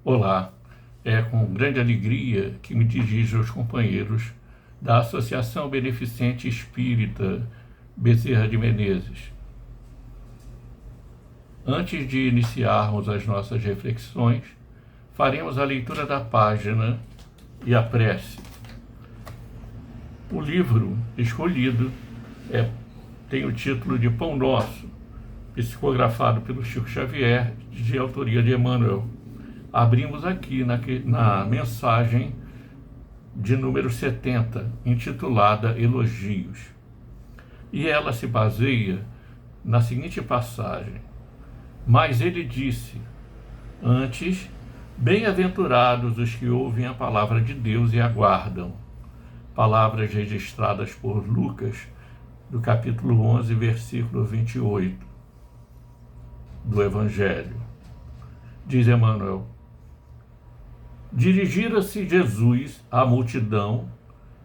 Olá, é com grande alegria que me dirijo aos companheiros da Associação Beneficente Espírita Bezerra de Menezes. Antes de iniciarmos as nossas reflexões, faremos a leitura da página e a prece. O livro escolhido tem o título de Pão Nosso, psicografado pelo Chico Xavier, de autoria de Emmanuel. Abrimos aqui na mensagem de número 70, intitulada Elogios. E ela se baseia na seguinte passagem: Mas ele disse, antes, bem-aventurados os que ouvem a palavra de Deus e aguardam. Palavras registradas por Lucas, do capítulo 11, versículo 28 do Evangelho. Diz Emmanuel: Dirigira-se Jesus à multidão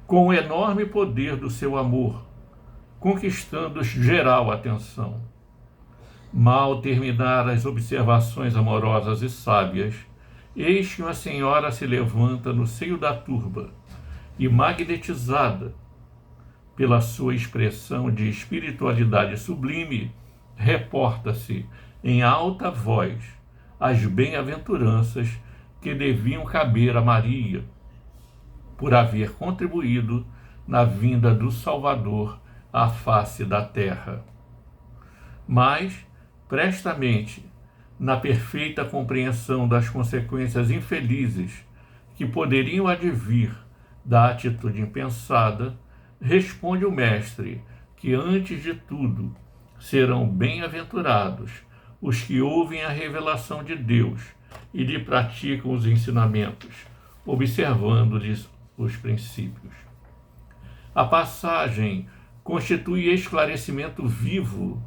com o enorme poder do seu amor, conquistando geral atenção. Mal terminar as observações amorosas e sábias, eis que uma senhora se levanta no seio da turba e, magnetizada pela sua expressão de espiritualidade sublime, reporta-se em alta voz as bem-aventuranças que deviam caber a Maria, por haver contribuído na vinda do Salvador à face da terra. Mas, prestamente, na perfeita compreensão das consequências infelizes que poderiam advir da atitude impensada, responde o Mestre que, antes de tudo, serão bem-aventurados os que ouvem a revelação de Deus e lhe praticam os ensinamentos, observando-lhes os princípios. A passagem constitui esclarecimento vivo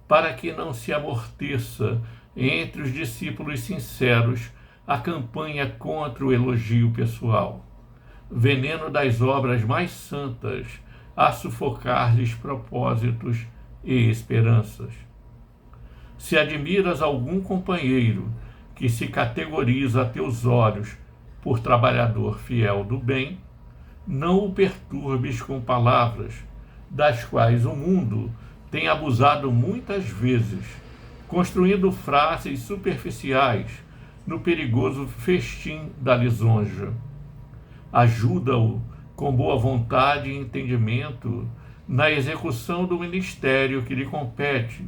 para que não se amorteça entre os discípulos sinceros a campanha contra o elogio pessoal, veneno das obras mais santas a sufocar-lhes propósitos e esperanças. Se admiras algum companheiro que se categoriza a teus olhos por trabalhador fiel do bem, não o perturbes com palavras, das quais o mundo tem abusado muitas vezes, construindo frases superficiais no perigoso festim da lisonja. Ajuda-o com boa vontade e entendimento na execução do ministério que lhe compete,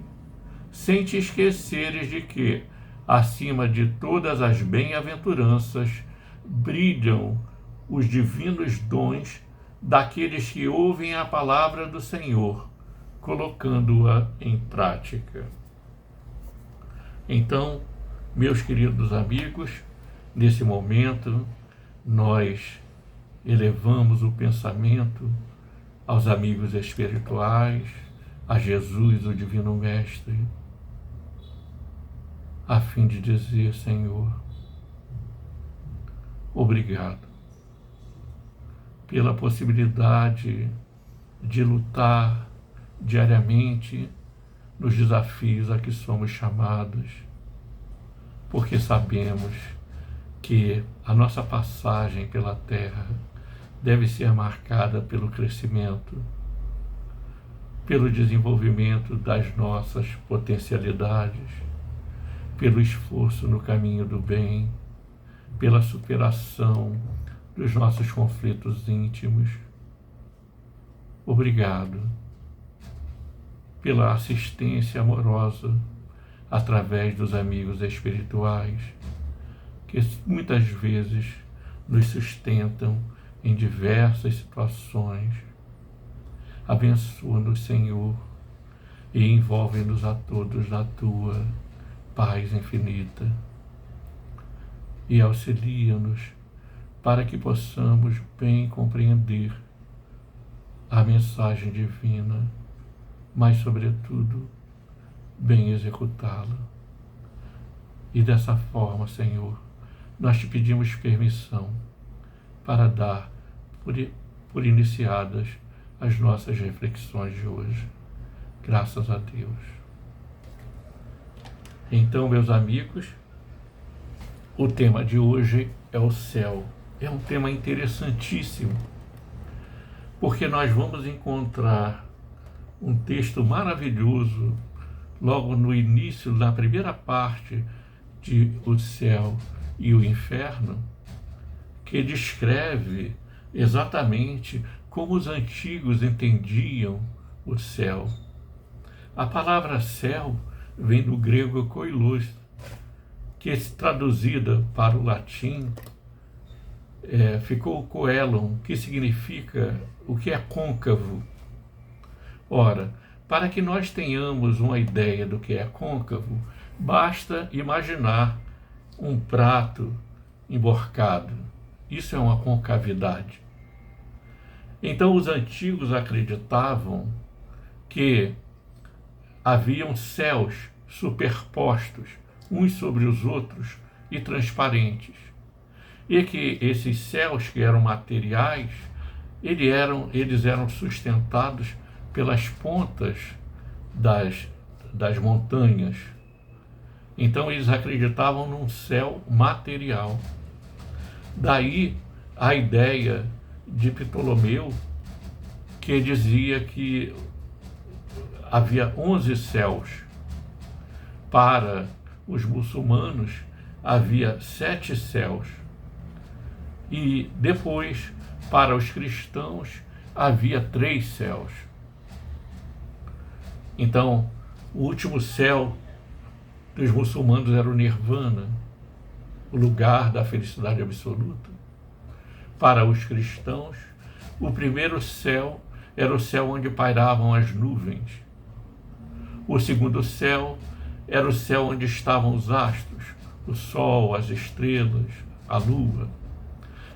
sem te esqueceres de que, acima de todas as bem-aventuranças, brilham os divinos dons daqueles que ouvem a palavra do Senhor, colocando-a em prática. Então, meus queridos amigos, nesse momento, nós elevamos o pensamento aos amigos espirituais, a Jesus, o Divino Mestre, a fim de dizer: Senhor, obrigado pela possibilidade de lutar diariamente nos desafios a que somos chamados, porque sabemos que a nossa passagem pela Terra deve ser marcada pelo crescimento, pelo desenvolvimento das nossas potencialidades, pelo esforço no caminho do bem, pela superação dos nossos conflitos íntimos. Obrigado pela assistência amorosa através dos amigos espirituais, que muitas vezes nos sustentam em diversas situações. Abençoa-nos, Senhor, e envolve-nos a todos na Tua paz infinita. E auxilia-nos para que possamos bem compreender a mensagem divina, mas, sobretudo, bem executá-la. E dessa forma, Senhor, nós te pedimos permissão para dar por iniciadas as nossas reflexões de hoje. Graças a Deus. Então, meus amigos, o tema de hoje é o céu. É um tema interessantíssimo, porque nós vamos encontrar um texto maravilhoso logo no início, na primeira parte de O Céu e o Inferno, que descreve exatamente como os antigos entendiam o céu. A palavra céu vem do grego koilos, que traduzida para o latim ficou coelon, que significa o que é côncavo. Ora, para que nós tenhamos uma ideia do que é côncavo, basta imaginar um prato emborcado. Isso é uma concavidade. Então, os antigos acreditavam que haviam céus superpostos, uns sobre os outros e transparentes, e que esses céus, que eram materiais, eles eram sustentados pelas pontas das montanhas. Então eles acreditavam num céu material. Daí a ideia de Ptolomeu, que dizia que havia 11 céus. Para os muçulmanos havia 7 céus. E depois, para os cristãos, havia 3 céus. Então, o último céu dos muçulmanos era o Nirvana, o lugar da felicidade absoluta. Para os cristãos, o primeiro céu era o céu onde pairavam as nuvens. O segundo céu era o céu onde estavam os astros, o sol, as estrelas, a lua.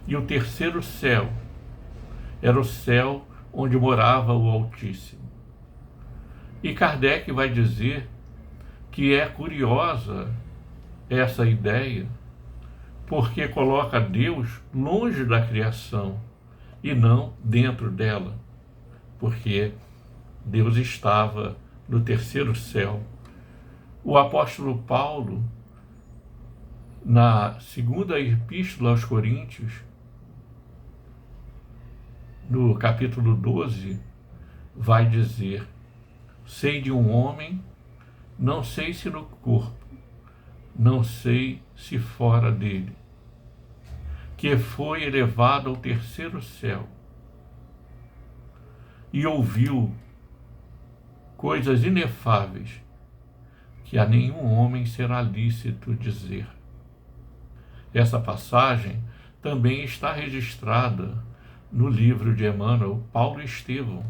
E o terceiro céu era o céu onde morava o Altíssimo. E Kardec vai dizer que é curiosa essa ideia, porque coloca Deus longe da criação e não dentro dela, porque Deus estava no terceiro céu. O apóstolo Paulo, na segunda epístola aos Coríntios, no capítulo 12, vai dizer: sei de um homem, não sei se no corpo, não sei se fora dele, que foi elevado ao terceiro céu e ouviu coisas inefáveis que a nenhum homem será lícito dizer. Essa passagem também está registrada no livro de Emmanuel, Paulo e Estevão.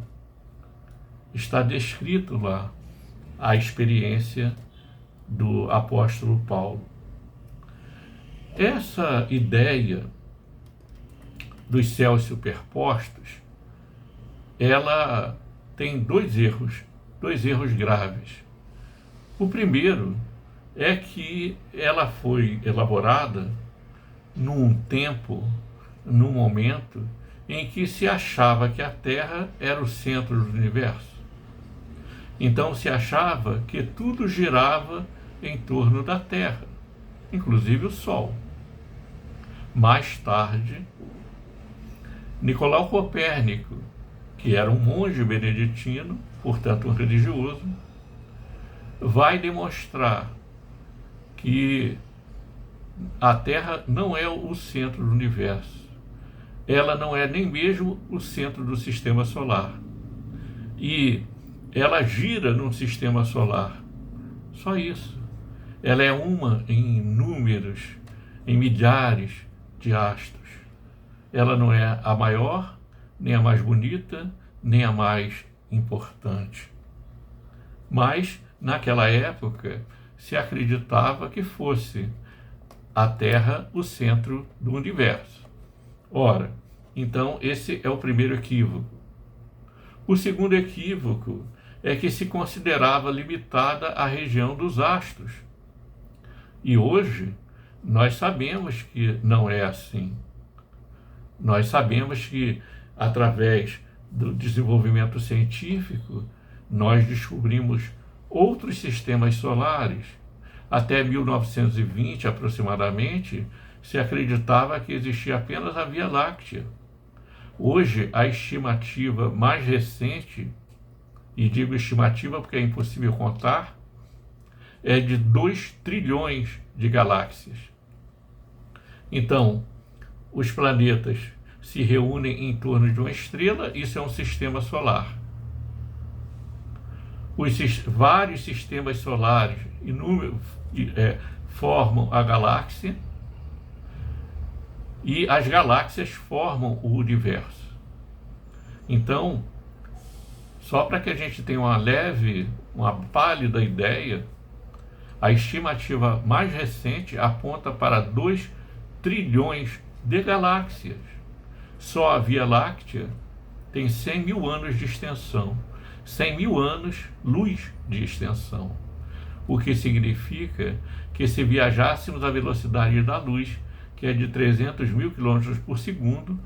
Está descrito lá a experiência do apóstolo Paulo. Essa ideia dos céus superpostos, ela tem dois erros graves. O primeiro é que ela foi elaborada num tempo, num momento em que se achava que a Terra era o centro do universo. Então se achava que tudo girava em torno da Terra, inclusive o Sol. Mais tarde, Nicolau Copérnico, que era um monge beneditino, portanto um religioso, vai demonstrar que a Terra não é o centro do universo. Ela não é nem mesmo o centro do sistema solar. E ela gira num sistema solar. Só isso. Ela é uma em inúmeros, em milhares de astros. Ela não é a maior, nem a mais bonita, nem a mais importante. Mas, naquela época, se acreditava que fosse a Terra o centro do universo. Ora, então esse é o primeiro equívoco. O segundo equívoco é que se considerava limitada a região dos astros. E hoje nós sabemos que não é assim. Nós sabemos que, através do desenvolvimento científico, nós descobrimos outros sistemas solares, até 1920 aproximadamente, se acreditava que existia apenas a Via Láctea. Hoje, a estimativa mais recente, e digo estimativa porque é impossível contar, é de 2 trilhões de galáxias. Então, os planetas se reúnem em torno de uma estrela, isso é um sistema solar. Vários sistemas solares formam a galáxia, e as galáxias formam o universo. Então, só para que a gente tenha uma pálida ideia, a estimativa mais recente aponta para 2 trilhões de galáxias. Só a Via Láctea tem 100 mil anos de extensão, 100 mil anos-luz de extensão, o que significa que se viajássemos à velocidade da luz, que é de 300 mil quilômetros por segundo,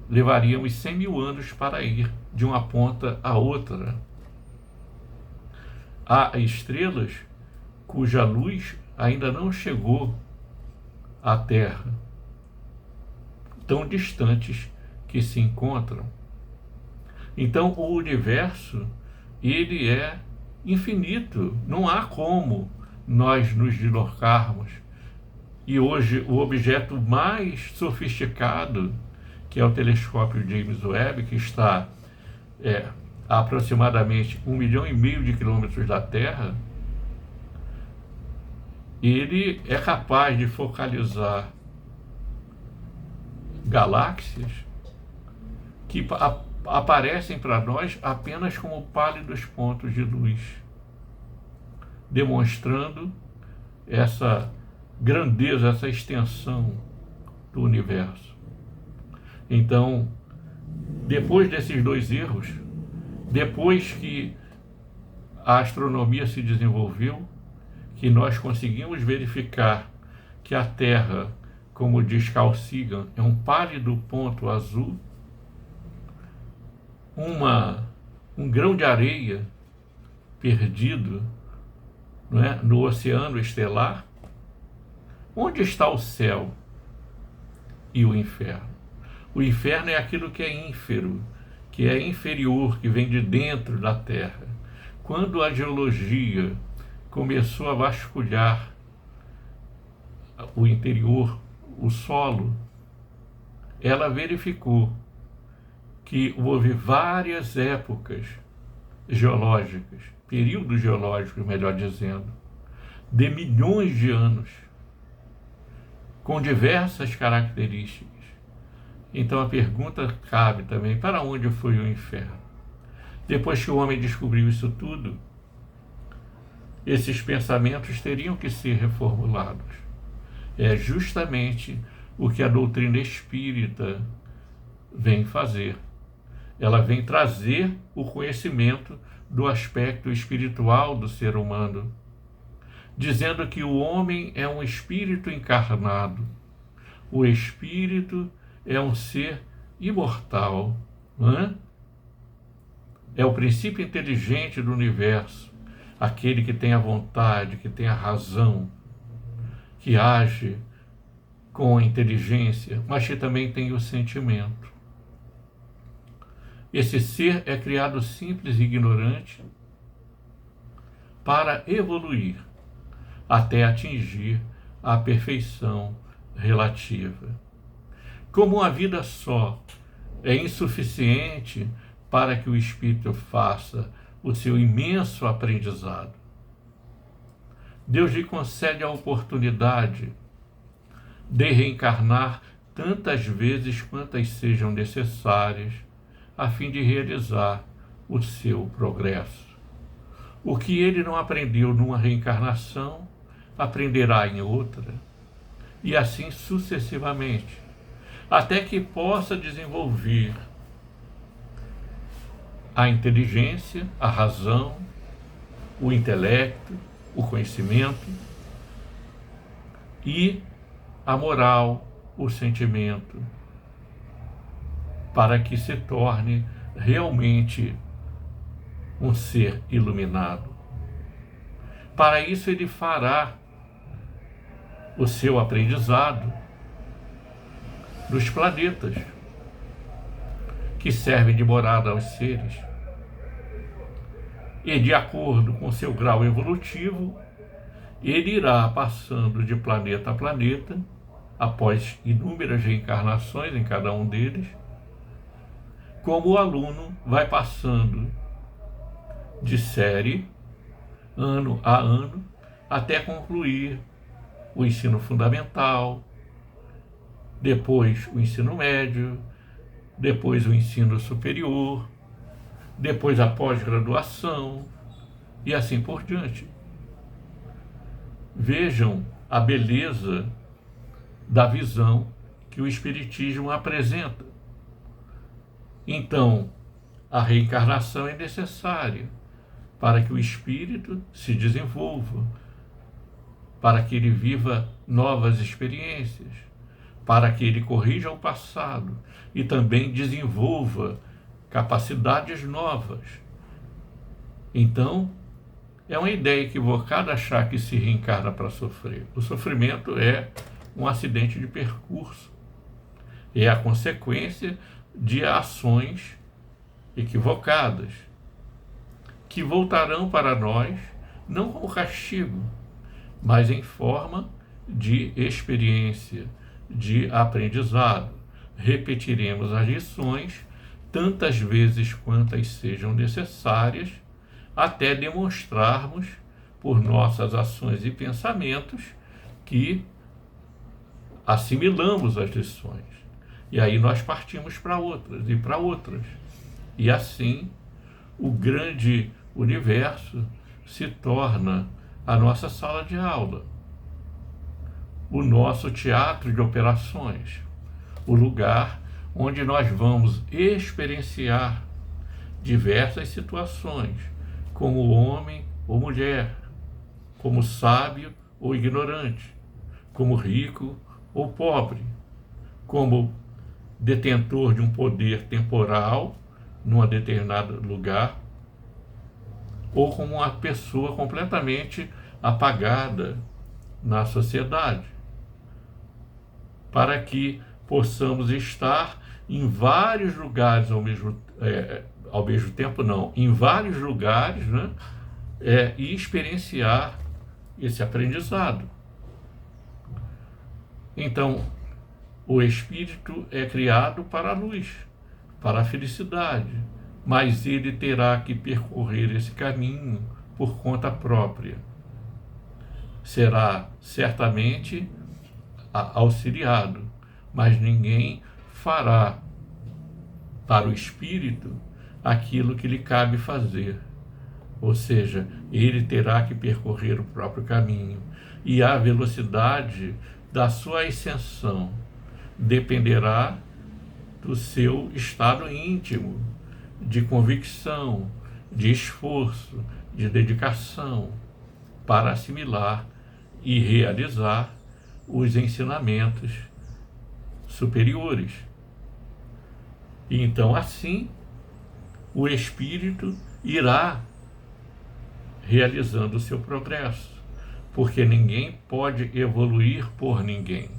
levaríamos 100 mil anos para ir de uma ponta a outra. Há estrelas cuja luz ainda não chegou à Terra, tão distantes que se encontram. Então, o universo, ele é infinito, não há como nós nos deslocarmos. E hoje, o objeto mais sofisticado, que é o telescópio James Webb, que está a aproximadamente 1,5 milhão de quilômetros da Terra, ele é capaz de focalizar galáxias que aparecem para nós apenas como pálidos pontos de luz, demonstrando essa grandeza, essa extensão do universo. Então, depois desses 2 erros, depois que a astronomia se desenvolveu, que nós conseguimos verificar que a Terra, como diz Carl Sagan, é um pálido ponto azul, um grão de areia perdido, não é, no oceano estelar. Onde está o céu e o inferno? O inferno é aquilo que é ínfero, que é inferior, que vem de dentro da Terra. Quando a geologia começou a vasculhar o interior, o solo, ela verificou que houve várias épocas geológicas, períodos geológicos, melhor dizendo, de milhões de anos, com diversas características. Então a pergunta cabe também: para onde foi o inferno? Depois que o homem descobriu isso tudo, esses pensamentos teriam que ser reformulados. É justamente o que a doutrina espírita vem fazer. Ela vem trazer o conhecimento do aspecto espiritual do ser humano, dizendo que o homem é um espírito encarnado. O espírito é um ser imortal, não é? É o princípio inteligente do universo, aquele que tem a vontade, que tem a razão, que age com a inteligência, mas que também tem o sentimento. Esse ser é criado simples e ignorante para evoluir até atingir a perfeição relativa. Como uma vida só é insuficiente para que o espírito faça o seu imenso aprendizado, Deus lhe concede a oportunidade de reencarnar tantas vezes quantas sejam necessárias a fim de realizar o seu progresso. O que ele não aprendeu numa reencarnação, aprenderá em outra, e assim sucessivamente, até que possa desenvolver a inteligência, a razão, o intelecto, o conhecimento e a moral, o sentimento, para que se torne realmente um ser iluminado. Para isso ele fará o seu aprendizado dos planetas que servem de morada aos seres. E de acordo com seu grau evolutivo, ele irá passando de planeta a planeta, após inúmeras reencarnações em cada um deles, como o aluno vai passando de série, ano a ano, até concluir o ensino fundamental, depois o ensino médio, depois o ensino superior, depois a pós-graduação e assim por diante. Vejam a beleza da visão que o Espiritismo apresenta. Então, a reencarnação é necessária para que o espírito se desenvolva, para que ele viva novas experiências, para que ele corrija o passado e também desenvolva capacidades novas. Então, é uma ideia equivocada achar que se reencarna para sofrer. O sofrimento é um acidente de percurso, é a consequência de ações equivocadas, que voltarão para nós não como castigo, mas em forma de experiência, de aprendizado. Repetiremos as lições tantas vezes quantas sejam necessárias, até demonstrarmos, por nossas ações e pensamentos, que assimilamos as lições. E aí nós partimos para outras e para outras. E assim, o grande universo se torna a nossa sala de aula, o nosso teatro de operações, o lugar onde nós vamos experienciar diversas situações, como homem ou mulher, como sábio ou ignorante, como rico ou pobre, como detentor de um poder temporal num determinado lugar, ou como uma pessoa completamente apagada na sociedade, para que possamos estar em vários lugares ao mesmo tempo não, em vários lugares, né? E experienciar esse aprendizado. Então, o espírito é criado para a luz, para a felicidade, mas ele terá que percorrer esse caminho por conta própria. Será certamente auxiliado, mas ninguém fará para o espírito aquilo que lhe cabe fazer. Ou seja, ele terá que percorrer o próprio caminho, e a velocidade da sua ascensão dependerá do seu estado íntimo, de convicção, de esforço, de dedicação, para assimilar e realizar os ensinamentos superiores. E então, assim, o espírito irá realizando o seu progresso, porque ninguém pode evoluir por ninguém.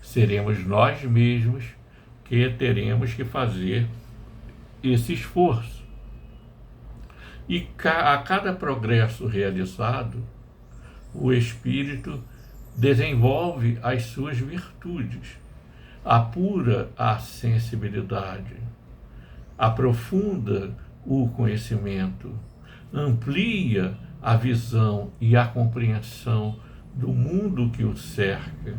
Seremos nós mesmos que teremos que fazer esse esforço. E a cada progresso realizado, o espírito desenvolve as suas virtudes, apura a sensibilidade, aprofunda o conhecimento, amplia a visão e a compreensão do mundo que o cerca,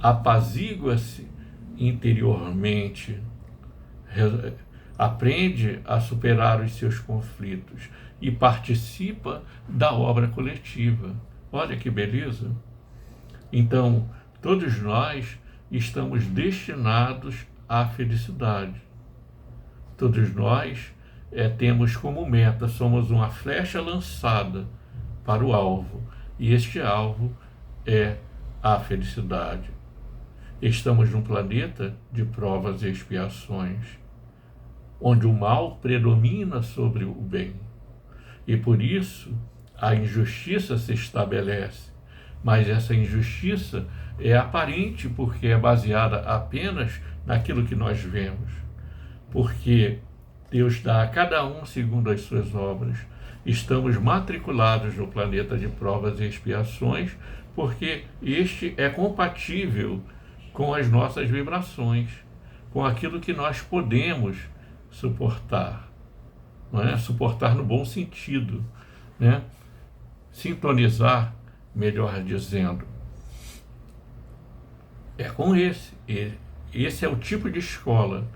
apazigua-se interiormente, aprende a superar os seus conflitos e participa da obra coletiva. Olha que beleza! Então, todos nós estamos destinados à felicidade. Todos nós temos como meta, somos uma flecha lançada para o alvo, e este alvo é a felicidade. Estamos num planeta de provas e expiações, onde o mal predomina sobre o bem, e por isso a injustiça se estabelece, mas essa injustiça é aparente porque é baseada apenas naquilo que nós vemos, porque Deus dá a cada um segundo as suas obras. Estamos matriculados no planeta de provas e expiações, porque este é compatível com as nossas vibrações, com aquilo que nós podemos suportar, não é? Suportar no bom sentido, né? Sintonizar, melhor dizendo. É com esse é o tipo de escola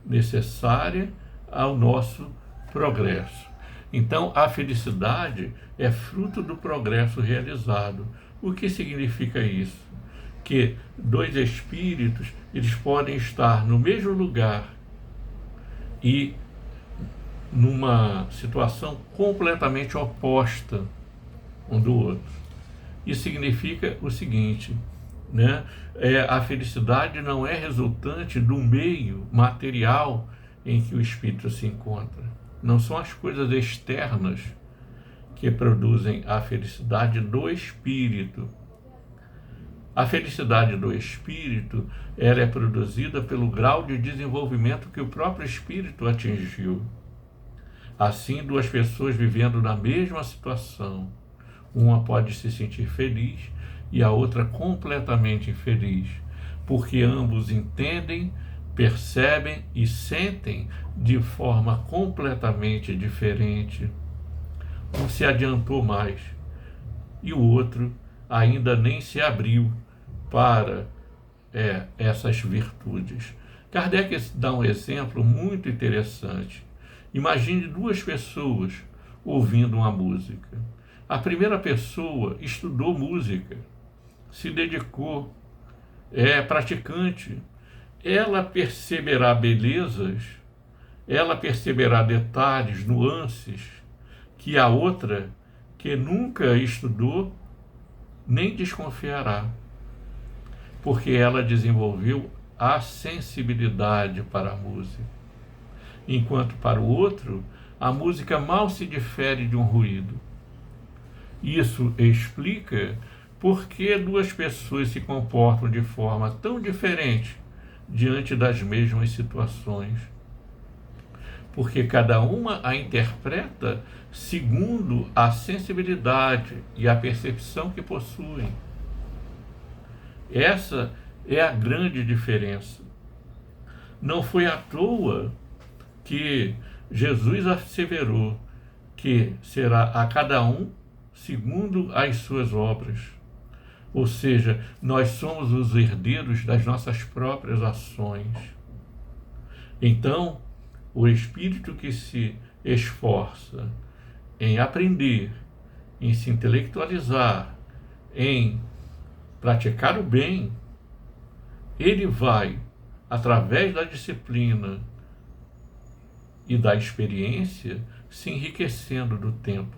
necessária ao nosso progresso. Então, a felicidade é fruto do progresso realizado. O que significa isso? Que dois espíritos, eles podem estar no mesmo lugar e numa situação completamente oposta um do outro. Isso significa o seguinte, né? A felicidade não é resultante do meio material em que o espírito se encontra. Não são as coisas externas que produzem a felicidade do espírito. A felicidade do espírito, ela é produzida pelo grau de desenvolvimento que o próprio espírito atingiu. Assim, duas pessoas vivendo na mesma situação, uma pode se sentir feliz e a outra completamente infeliz, porque ambos entendem, percebem e sentem de forma completamente diferente. Um se adiantou mais e o outro ainda nem se abriu para essas virtudes. Kardec dá um exemplo muito interessante. Imagine duas pessoas ouvindo uma música. A primeira pessoa estudou música, se dedicou, é praticante. Ela perceberá belezas, ela perceberá detalhes, nuances, que a outra, que nunca estudou, nem desconfiará, porque ela desenvolveu a sensibilidade para a música. Enquanto para o outro, a música mal se difere de um ruído. Isso explica por que duas pessoas se comportam de forma tão diferente diante das mesmas situações. Porque cada uma a interpreta segundo a sensibilidade e a percepção que possuem. Essa é a grande diferença. Não foi à toa que Jesus asseverou que será a cada um segundo as suas obras. Ou seja, nós somos os herdeiros das nossas próprias ações. Então, o espírito que se esforça em aprender, em se intelectualizar, em praticar o bem, ele vai, através da disciplina e da experiência, se enriquecendo do tempo,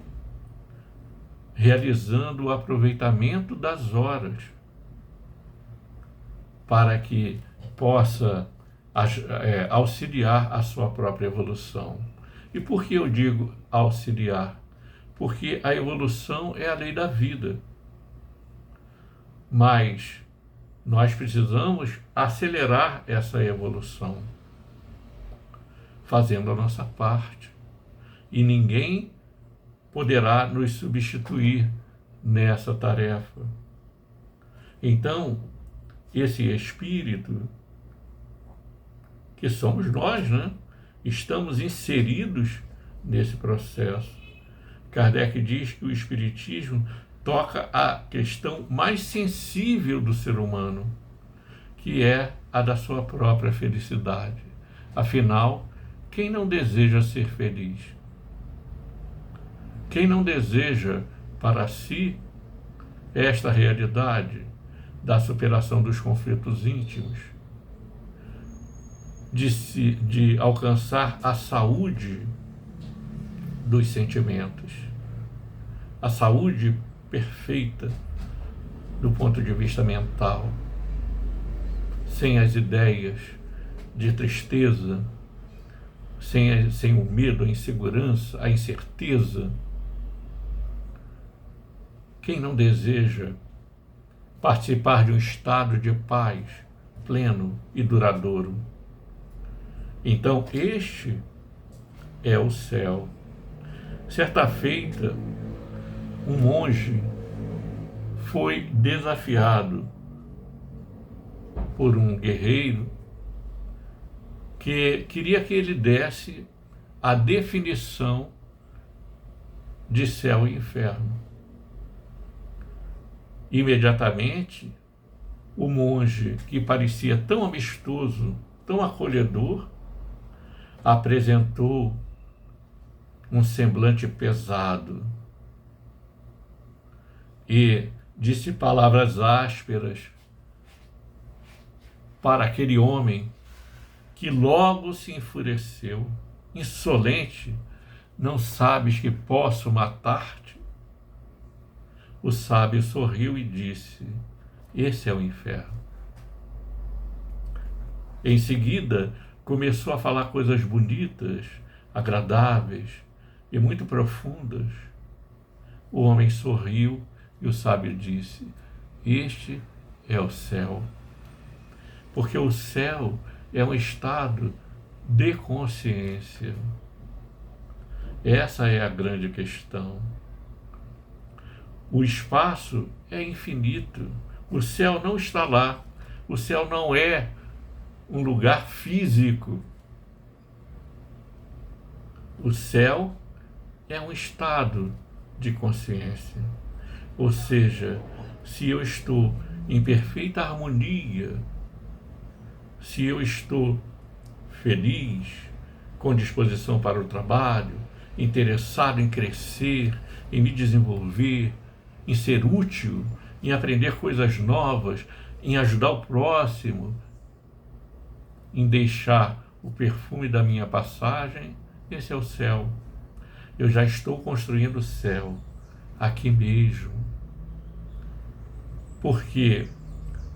realizando o aproveitamento das horas, para que possa auxiliar a sua própria evolução. E por que eu digo auxiliar? Porque a evolução é a lei da vida. Mas nós precisamos acelerar essa evolução, fazendo a nossa parte. E ninguém poderá nos substituir nessa tarefa. Então, esse espírito, que somos nós, né? Estamos inseridos nesse processo. Kardec diz que o espiritismo toca a questão mais sensível do ser humano, que é a da sua própria felicidade. Afinal, quem não deseja ser feliz? Quem não deseja para si esta realidade da superação dos conflitos íntimos, de alcançar a saúde dos sentimentos, a saúde perfeita do ponto de vista mental, sem as ideias de tristeza, sem o medo, a insegurança, a incerteza, Quem não deseja participar de um estado de paz pleno e duradouro? Então, este é o céu. Certa feita, um monge foi desafiado por um guerreiro que queria que ele desse a definição de céu e inferno. Imediatamente, o monge, que parecia tão amistoso, tão acolhedor, apresentou um semblante pesado e disse palavras ásperas para aquele homem, que logo se enfureceu. Insolente, não sabes que posso matar-te? O sábio sorriu e disse: esse é o inferno. Em seguida, começou a falar coisas bonitas, agradáveis e muito profundas. O homem sorriu e o sábio disse: este é o céu. Porque o céu é um estado de consciência. Essa é a grande questão. O espaço é infinito. O céu não está lá. O céu não é um lugar físico. O céu é um estado de consciência. Ou seja, se eu estou em perfeita harmonia, se eu estou feliz, com disposição para o trabalho, interessado em crescer, em me desenvolver, em ser útil, em aprender coisas novas, em ajudar o próximo, em deixar o perfume da minha passagem, esse é o céu. Eu já estou construindo o céu, aqui mesmo. Porque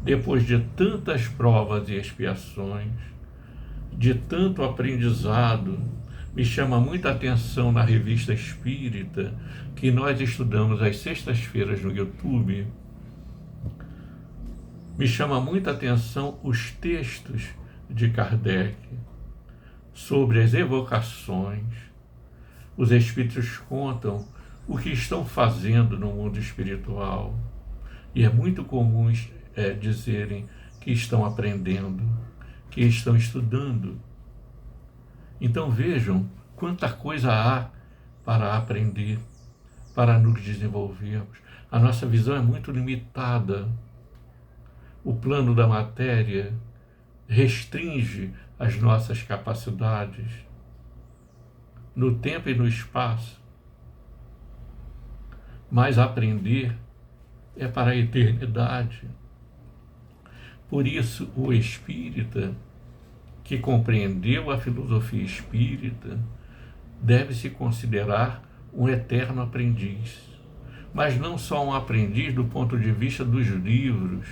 depois de tantas provas e expiações, de tanto aprendizado, me chama muita atenção na Revista Espírita, que nós estudamos às sextas-feiras no YouTube, me chama muita atenção os textos de Kardec sobre as evocações. Os espíritos contam o que estão fazendo no mundo espiritual. E é muito comum dizerem que estão aprendendo, que estão estudando. Então vejam quanta coisa há para aprender, para nos desenvolvermos. A nossa visão é muito limitada. O plano da matéria restringe as nossas capacidades no tempo e no espaço. Mas aprender é para a eternidade. Por isso, o espírita que compreendeu a filosofia espírita deve se considerar um eterno aprendiz. Mas não só um aprendiz do ponto de vista dos livros,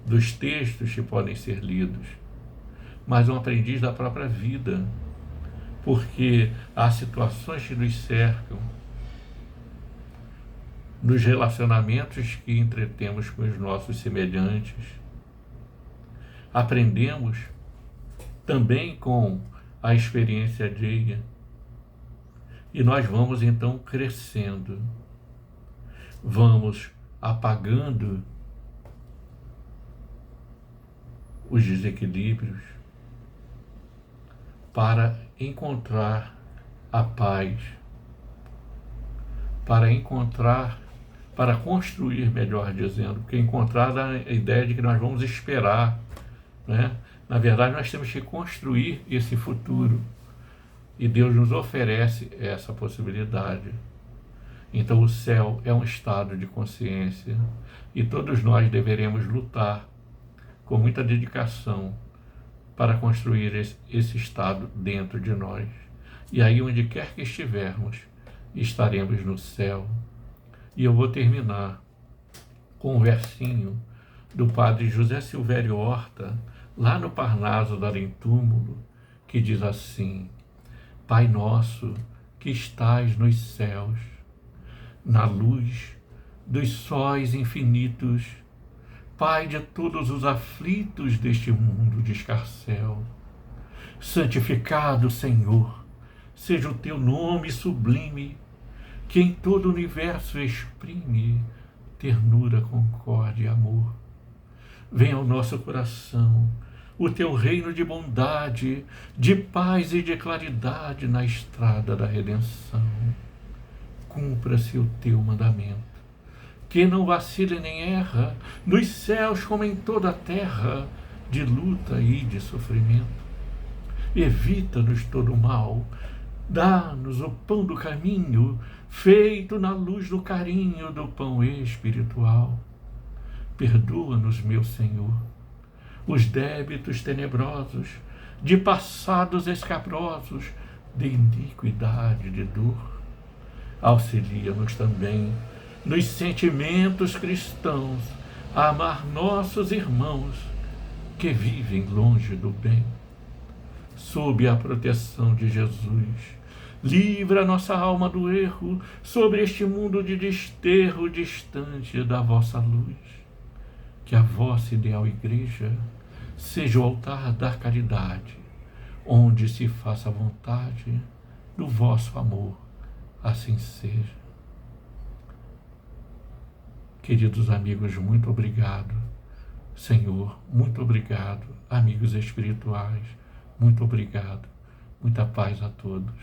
dos textos que podem ser lidos, mas um aprendiz da própria vida, porque há situações que nos cercam, nos relacionamentos que entretemos com os nossos semelhantes. Aprendemos também com a experiência alheia. E nós vamos então crescendo, vamos apagando os desequilíbrios para encontrar a paz, para construir, melhor dizendo, porque encontrar dá a ideia de que nós vamos esperar, né? Na verdade, nós temos que construir esse futuro. E Deus nos oferece essa possibilidade. Então o céu é um estado de consciência e todos nós deveremos lutar com muita dedicação para construir esse estado dentro de nós. E aí, onde quer que estivermos, estaremos no céu. E eu vou terminar com um versinho do padre José Silvério Horta, lá no Parnaso do Além Túmulo, que diz assim: Pai nosso que estais nos céus, na luz dos sóis infinitos, Pai de todos os aflitos deste mundo de escarcéu, santificado, Senhor, seja o teu nome sublime, que em todo o universo exprime ternura, concórdia e amor. Venha ao nosso coração o teu reino de bondade, de paz e de claridade na estrada da redenção. Cumpra-se o teu mandamento, que não vacila nem erra, nos céus como em toda a terra, de luta e de sofrimento. Evita-nos todo o mal, dá-nos o pão do caminho, feito na luz do carinho do pão espiritual. Perdoa-nos, meu Senhor, os débitos tenebrosos, de passados escabrosos, de iniquidade, de dor. Auxilia-nos também nos sentimentos cristãos a amar nossos irmãos que vivem longe do bem. Sob a proteção de Jesus, livra nossa alma do erro sobre este mundo de desterro distante da vossa luz. Que a vossa ideal igreja seja o altar da caridade, onde se faça a vontade do vosso amor, assim seja. Queridos amigos, muito obrigado. Senhor, muito obrigado. Amigos espirituais, muito obrigado. Muita paz a todos.